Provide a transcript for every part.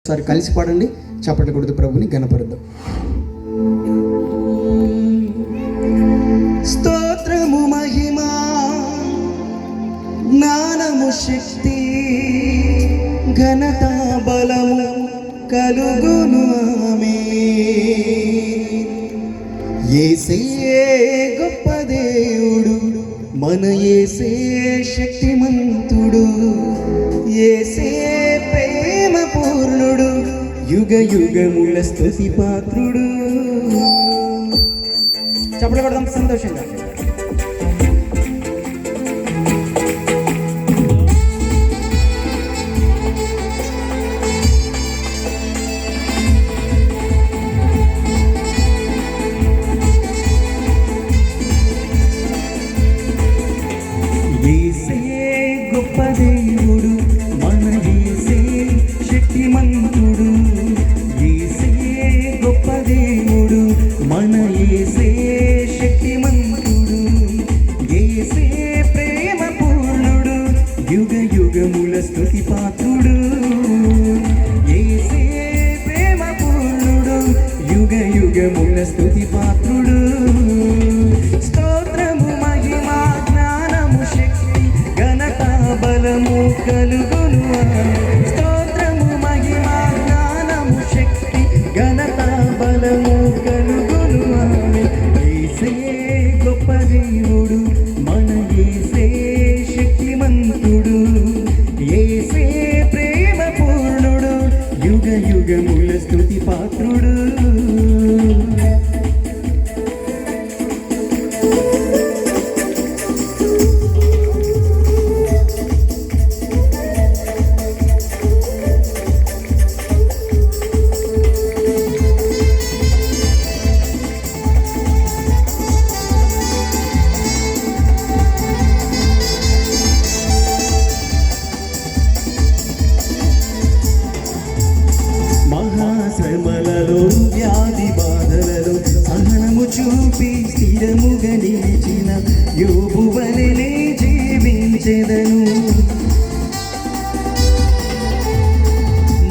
ఒకసారి కలిసి పాడండి, చప్పట్లు కొడుతూ ప్రభుని ఘనపరుద్దాం. స్తోత్రము మహిమా జ్ఞానము శక్తి ఘనత బలము కలుగును ఆమేన్. యేసే గొప్ప దేవుడు, మన యేసే శక్తిమంతుడు, యేసే ప్రేమ పూర్ణుడు, యుగ యుగముల స్తుతి పాత్రుడు. చప్పట్లు కొడదాం సంతోషంగా. యేసే గొప్ప దేవుడు, మన యేసే శక్తిమంతుడు, యేసే గొప్ప దేవుడు, మన యేసే శక్తిమంతుడు, యేసే ప్రేమ పూర్ణుడు, యుగ యుగముల స్తుతి పాత్రుడు, యేసే ప్రేమ పూర్ణుడు, యుగ యుగముల స్తుతి పాత్రుడు. స్తోత్రము మహిమా జ్ఞానము శక్తి ఘనత బలము కలుగును ఆమేన్. స్తోత్రము మహిమా జ్ఞానము శక్తి ఘనత బలము కలుగును ఆమేన్. యేసే గొప్ప దేవుడు, మన యేసే శక్తిమంతుడు, యేసే ప్రేమ పూర్ణుడు, యుగ యుగముల స్తుతి పాత్రుడు. మహాశ్రమలలో వ్యాధి బాధలలో సహనము చూపి స్థిరముగా నిలిచిన యోబు వలెనే జీవించెదను.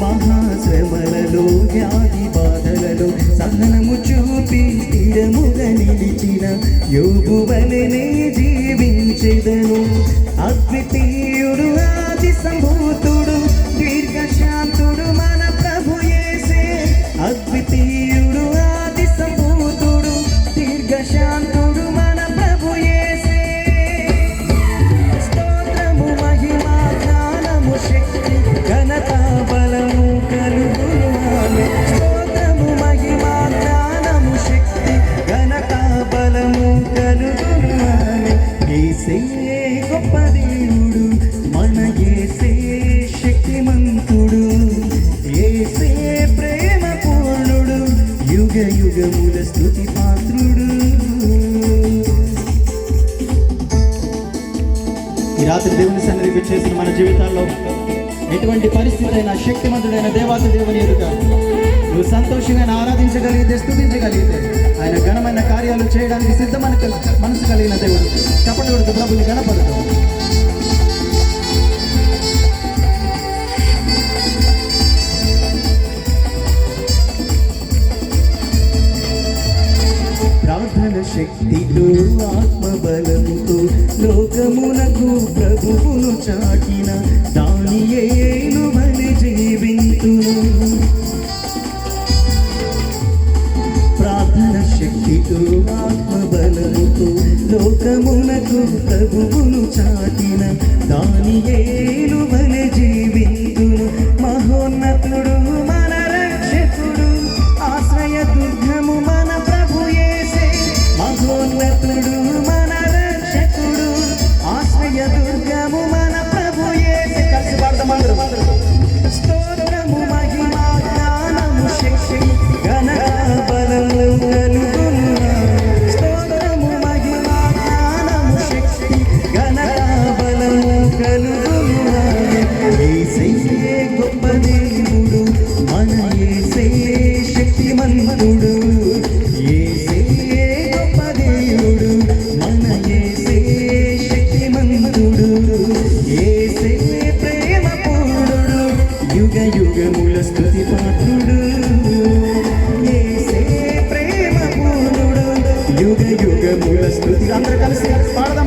మహాశ్రమలలో వ్యాధి బాధలలో సహనము చూపి స్థిరముగా నిలిచిన యోబు వలెనే జీవించెదను. అద్వితీయుడు ఆది సంభూతుడు దీర్ఘశాంతుడు మన ప్రభు యేసే. అద్వితీయుడు ఆది సంభూతుడు దీర్ఘశాంతుడు మన ప్రభు యేసే. స్తోత్రము మహిమా జ్ఞానము శక్తి ఘనత బలము కలుగును ఆమేన్. స్తోత్రము మహిమా జ్ఞానము శక్తి ఘనత బలము కలుగును ఆమేన్. యేసే గొప్ప దేవుడు, మన యేసే శక్తిమంతుడు, యేసే ప్రేమ పూర్ణుడు, యుగ యుగముల స్తుతి పాత్రుడు. ఈ రాత్రి దేవుని సన్నిధికి చేసిన మన జీవితాల్లో ఎటువంటి పరిస్థితి అయినా శక్తిమంతుడైన దేవాతి దేవుని ఎదుట నువ్వు సంతోషంగా ఆరాధించగలిగితే, స్తుతించగలిగితే ఆయన ఘనమైన కార్యాలు చేయడానికి సిద్ధమైన మనసు కలిగిన దేవుడు. చప్పట్లు కొడుతూ ప్రభుని ఘనపడుతూ ప్రార్థన శక్తితో ఆత్మబలముతో లోకమునకు ప్రభువును చాటిన దానియేలు వలె జీవింతును. ప్రార్థన శక్తితో ఆత్మబలముతో లోకమునకు ప్రభువును చాటిన దానియేలు వలె జీవింతును. మహోన్నతుడు మన రక్షకుడు, ఆశ్రయ దుర్గము మన ప్రభు యేసే. మహోన్నతుడు మన రక్షకుడు, ఆశ్రయ దుర్గము మన ప్రభు యేసే. కలిసి పాడదాం అందరూ. స్తోత్రము మహిమా జ్ఞానము శక్తి ఘనత బలము కలుగును ఆమేన్. స్తోత్రము మహిమా జ్ఞానము శక్తి ఘనత బలము కలుగును ఆమేన్. యేసే గొప్ప దేవుడు, పాత్రుడు, యేసే ప్రేమ పూర్ణుడు, యుగ యుగముల స్తుతి. అందరూ కలిసి పాడదాం.